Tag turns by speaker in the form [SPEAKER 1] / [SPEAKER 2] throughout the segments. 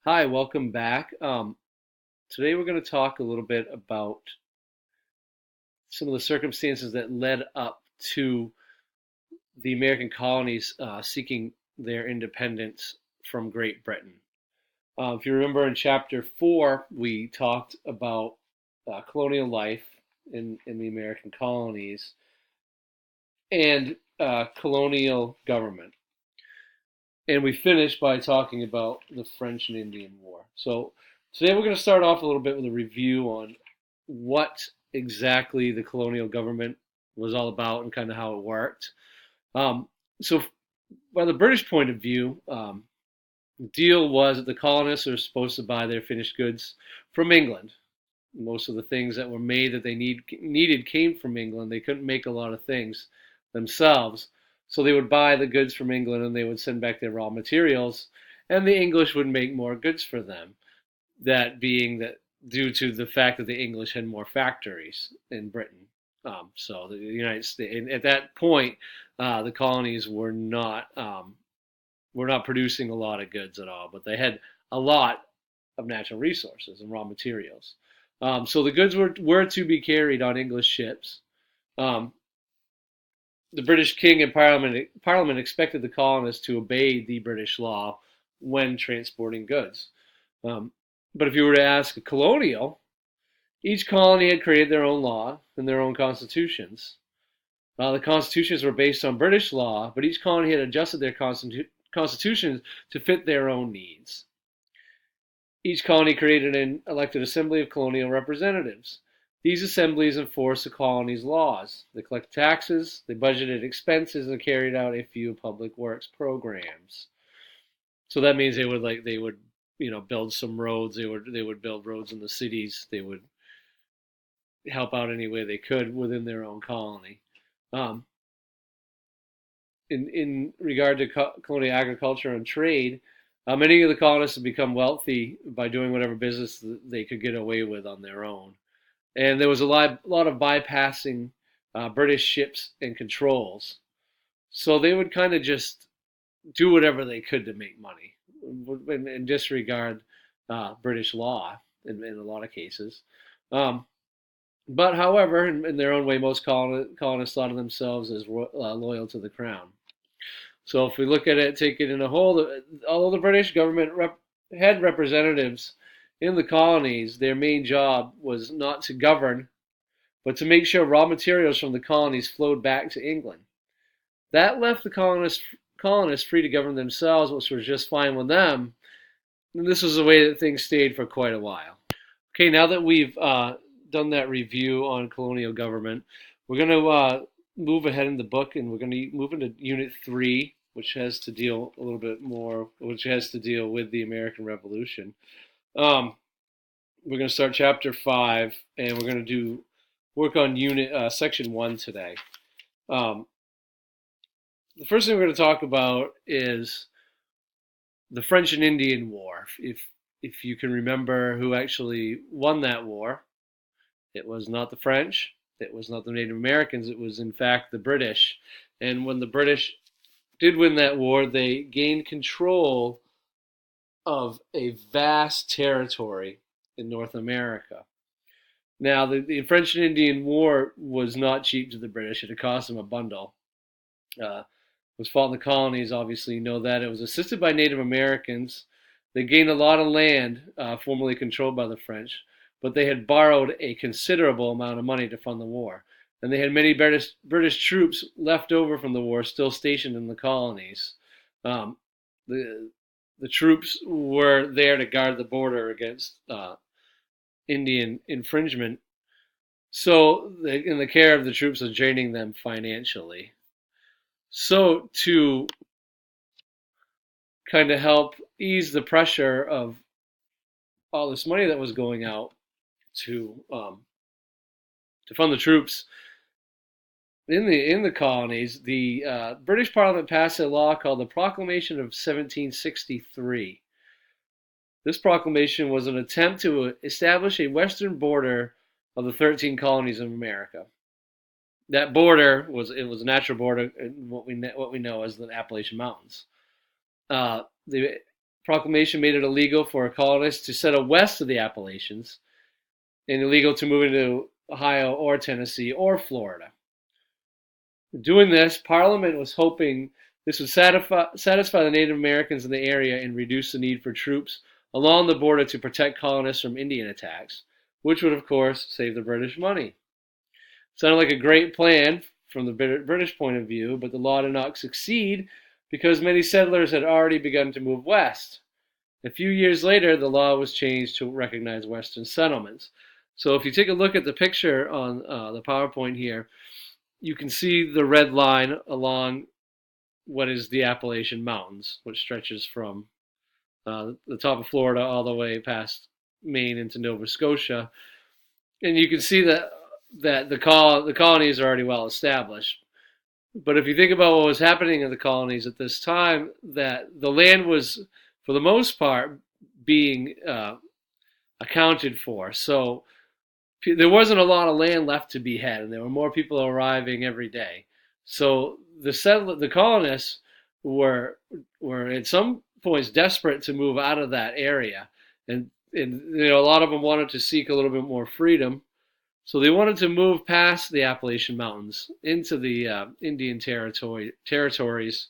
[SPEAKER 1] Hi, welcome back. Today we're going to talk a little bit about some of the circumstances that led up to the American colonies seeking their independence from Great Britain. If you remember in chapter 4, we talked about colonial life in the American colonies and colonial government. And we finished by talking about the French and Indian War. So today we're going to start off a little bit with a review on what exactly the colonial government was all about and kind of how it worked. Um, so, by the British point of view, the deal was that the colonists are supposed to buy their finished goods from England. Most of the things that were made that they needed came from England. They couldn't make a lot of things themselves. So they would buy the goods from England and they would send back their raw materials, and the English would make more goods for them. That being that due to the fact that the English had more factories in Britain. So the United States, at that point, the colonies were not producing a lot of goods at all, but they had a lot of natural resources and raw materials. So the goods were to be carried on English ships. Um, the British King and Parliament expected the colonists to obey the British law when transporting goods. Um, but if you were to ask a colonial, each colony had created their own law and their own constitutions. The constitutions were based on British law, but each colony had adjusted their constitutions to fit their own needs. Each colony created an elected assembly of colonial representatives. These assemblies enforced the colony's laws. They collected taxes, they budgeted expenses, and carried out a few public works programs. So that means they would build some roads. They would build roads in the cities. They would help out any way they could within their own colony. Um, in regard to colonial agriculture and trade, many of the colonists had become wealthy by doing whatever business they could get away with on their own. And there was a lot of bypassing British ships and controls. So they would kind of just do whatever they could to make money and disregard British law in a lot of cases. Um, but however, in their own way, most colonists thought of themselves as loyal to the crown. So if we look at it, take it in a whole, although the British government had representatives in the colonies, their main job was not to govern, but to make sure raw materials from the colonies flowed back to England. That left the colonists free to govern themselves, which was just fine with them. And this was the way that things stayed for quite a while. Okay, now that we've done that review on colonial government, we're going to move ahead in the book, and we're going to move into Unit 3, which has to deal a little bit more, which has to deal with the American Revolution. We're going to start Chapter 5, and we're going to do work on Section 1 today. The first thing we're going to talk about is the French and Indian War. If you can remember who actually won that war, it was not the French, it was not the Native Americans, it was in fact the British. And when the British did win that war, they gained control of a vast territory in North America. Now, the French and Indian War was not cheap to the British. It had cost them a bundle. It was fought in the colonies, obviously, you know that. It was assisted by Native Americans. They gained a lot of land formerly controlled by the French, but they had borrowed a considerable amount of money to fund the war. And they had many British troops left over from the war still stationed in the colonies. Um, the, the troops were there to guard the border against Indian infringement. So, in the care of the troops was draining them financially. So, to kind of help ease the pressure of all this money that was going out to fund the troops in the colonies, the British Parliament passed a law called the Proclamation of 1763. This proclamation was an attempt to establish a western border of the 13 colonies of America. That border was a natural border, what we know as the Appalachian Mountains. The proclamation made it illegal for a colonist to settle west of the Appalachians and illegal to move into Ohio or Tennessee or Florida. Doing this, Parliament was hoping this would satisfy the Native Americans in the area and reduce the need for troops along the border to protect colonists from Indian attacks, which would, of course, save the British money. Sounded like a great plan from the British point of view, but the law did not succeed because many settlers had already begun to move west. A few years later, the law was changed to recognize Western settlements. So if you take a look at the picture on the PowerPoint here, you can see the red line along what is the Appalachian Mountains, which stretches from the top of Florida all the way past Maine into Nova Scotia. And you can see that the colonies are already well established. But if you think about what was happening in the colonies at this time, that the land was, for the most part, being accounted for. So there wasn't a lot of land left to be had, and there were more people arriving every day. So the colonists were at some points desperate to move out of that area, and a lot of them wanted to seek a little bit more freedom. So they wanted to move past the Appalachian Mountains into the Indian territories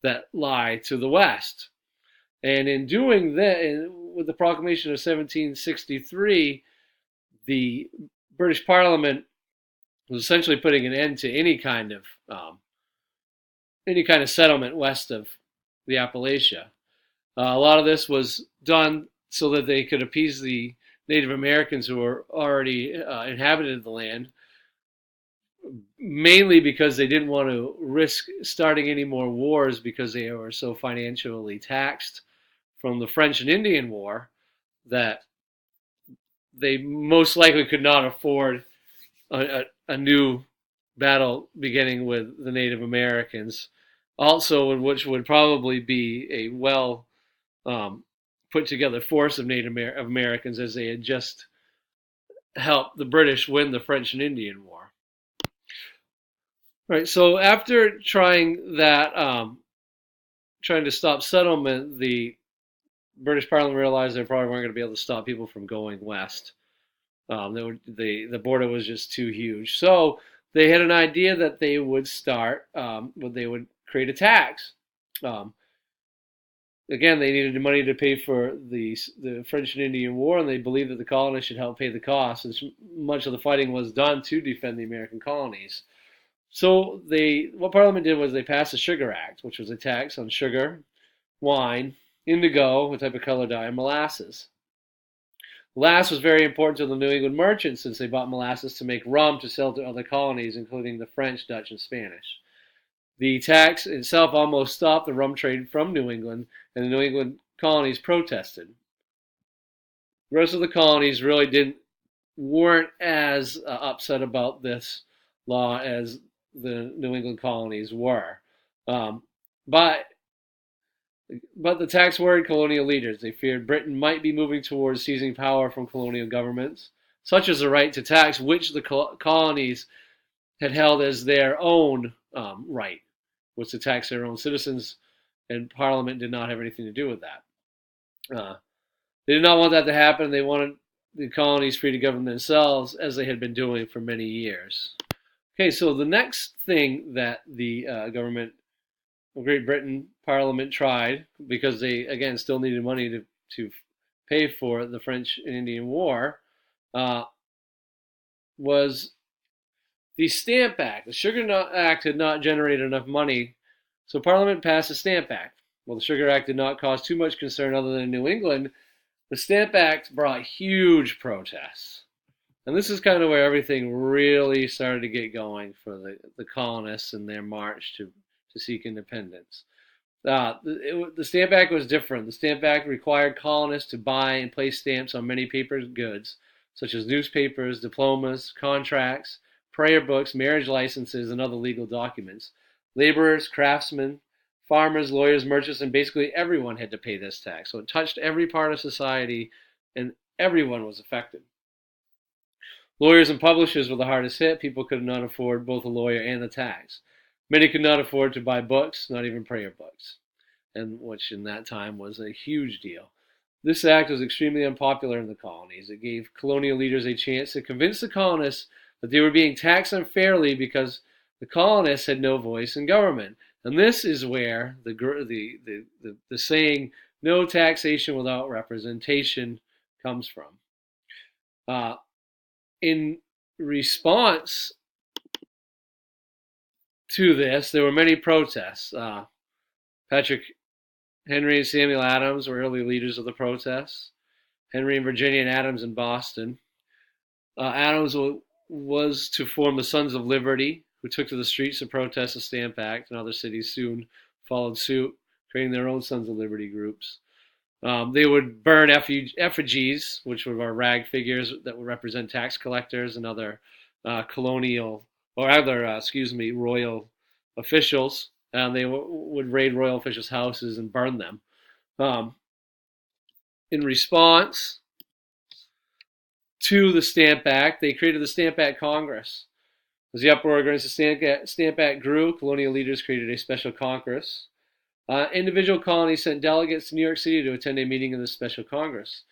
[SPEAKER 1] that lie to the west. And in doing that, with the proclamation of 1763, the British Parliament was essentially putting an end to any kind of settlement west of the Appalachia. A lot of this was done so that they could appease the Native Americans who were already inhabited the land, mainly because they didn't want to risk starting any more wars because they were so financially taxed from the French and Indian War that they most likely could not afford a new battle beginning with the Native Americans, also which would probably be a well put together force of Native Americans, as they had just helped the British win the French and Indian War. Right. So after trying to stop settlement, the British Parliament realized they probably weren't going to be able to stop people from going west. The border was just too huge. So they had an idea that they would they would create a tax. Again, they needed the money to pay for the French and Indian War, and they believed that the colonists should help pay the costs, since much of the fighting was done to defend the American colonies. So what Parliament did was they passed the Sugar Act, which was a tax on sugar, wine, indigo, a type of color dye, and molasses. Molasses was very important to the New England merchants, since they bought molasses to make rum to sell to other colonies, including the French, Dutch, and Spanish. The tax itself almost stopped the rum trade from New England, and the New England colonies protested. The rest of the colonies really weren't as upset about this law as the New England colonies were. But the tax worried colonial leaders. They feared Britain might be moving towards seizing power from colonial governments, such as the right to tax, which the colonies had held as their own right, was to tax their own citizens, and Parliament did not have anything to do with that. They did not want that to happen. They wanted the colonies free to govern themselves, as they had been doing for many years. Okay, so the next thing that the government of Great Britain Parliament tried, because they, again, still needed money to pay for the French and Indian War, was the Stamp Act. The Sugar Act had not generated enough money, so Parliament passed the Stamp Act. Well, the Sugar Act did not cause too much concern other than in New England. The Stamp Act brought huge protests. And this is kind of where everything really started to get going for the colonists in their march to seek independence. The Stamp Act was different. The Stamp Act required colonists to buy and place stamps on many paper goods, such as newspapers, diplomas, contracts, prayer books, marriage licenses, and other legal documents. Laborers, craftsmen, farmers, lawyers, merchants, and basically everyone had to pay this tax. So it touched every part of society, and everyone was affected. Lawyers and publishers were the hardest hit. People could not afford both a lawyer and the tax. Many could not afford to buy books, not even prayer books. and which in that time was a huge deal. This act was extremely unpopular in the colonies. It gave colonial leaders a chance to convince the colonists that they were being taxed unfairly because the colonists had no voice in government. And this is where the saying "no taxation without representation" comes from. In response to this, there were many protests. Patrick Henry and Samuel Adams were early leaders of the protests. Henry in Virginia and Adams in Boston. Adams was to form the Sons of Liberty, who took to the streets to protest the Stamp Act, and other cities soon followed suit, creating their own Sons of Liberty groups. They would burn effigies, which were rag figures that would represent tax collectors and other royal officials. They would raid royal officials' houses and burn them. In response to the Stamp Act, they created the Stamp Act Congress. As the uproar against the Stamp Act grew, colonial leaders created a special Congress. Individual colonies sent delegates to New York City to attend a meeting of the special Congress.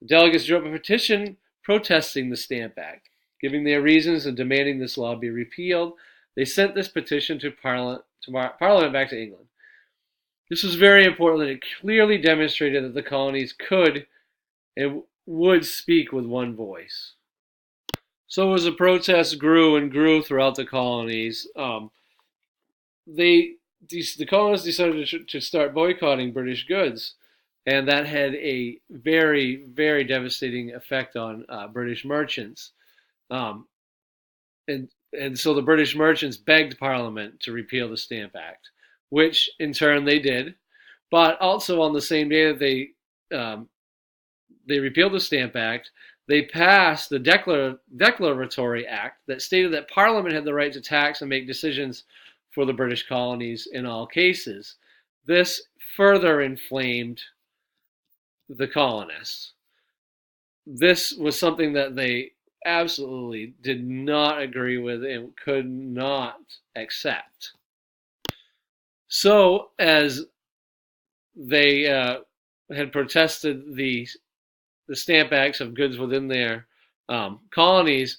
[SPEAKER 1] The delegates drew up a petition protesting the Stamp Act, giving their reasons and demanding this law be repealed. They sent this petition to Parliament back to England. This was very important that it clearly demonstrated that the colonies could and would speak with one voice. So as the protests grew and grew throughout the colonies, the colonists decided to start boycotting British goods, and that had a very, very devastating effect on British merchants. And so the British merchants begged Parliament to repeal the Stamp Act, which in turn they did. But also on the same day that they repealed the Stamp Act, they passed the Declaratory Act that stated that Parliament had the right to tax and make decisions for the British colonies in all cases. This further inflamed the colonists. This was something that they absolutely did not agree with and could not accept. So, as they had protested the Stamp Acts of goods within their colonies,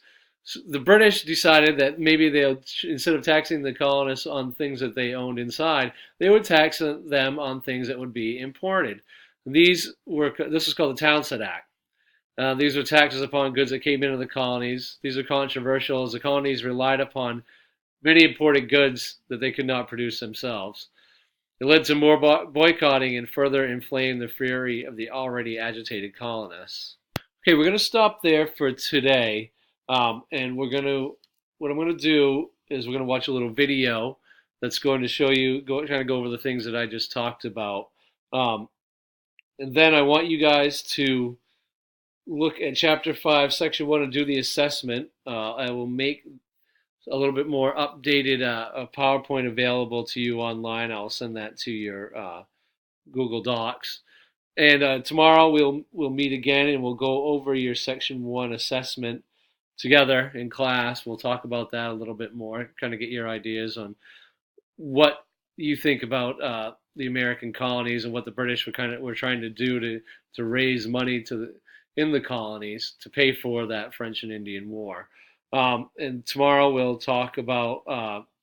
[SPEAKER 1] the British decided that maybe they'll, instead of taxing the colonists on things that they owned inside, they would tax them on things that would be imported. This was called the Townshend Act. These were taxes upon goods that came into the colonies. These are controversial as the colonies relied upon many imported goods that they could not produce themselves. It led to more boycotting and further inflamed the fury of the already agitated colonists. Okay, we're going to stop there for today. And what I'm going to do is we're going to watch a little video that's going to show you, trying to go over the things that I just talked about. And then I want you guys to look at Chapter 5, Section 1 and do the assessment. I will make a little bit more updated a PowerPoint available to you online. I'll send that to your Google Docs. And tomorrow we'll meet again and we'll go over your Section 1 assessment together in class. We'll talk about that a little bit more, kind of get your ideas on what you think about the American colonies and what the British were trying to do to raise money in the colonies to pay for that French and Indian War. And tomorrow we'll talk about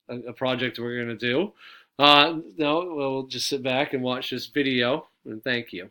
[SPEAKER 1] a project we're going to do. No, we'll just sit back and watch this video, and thank you.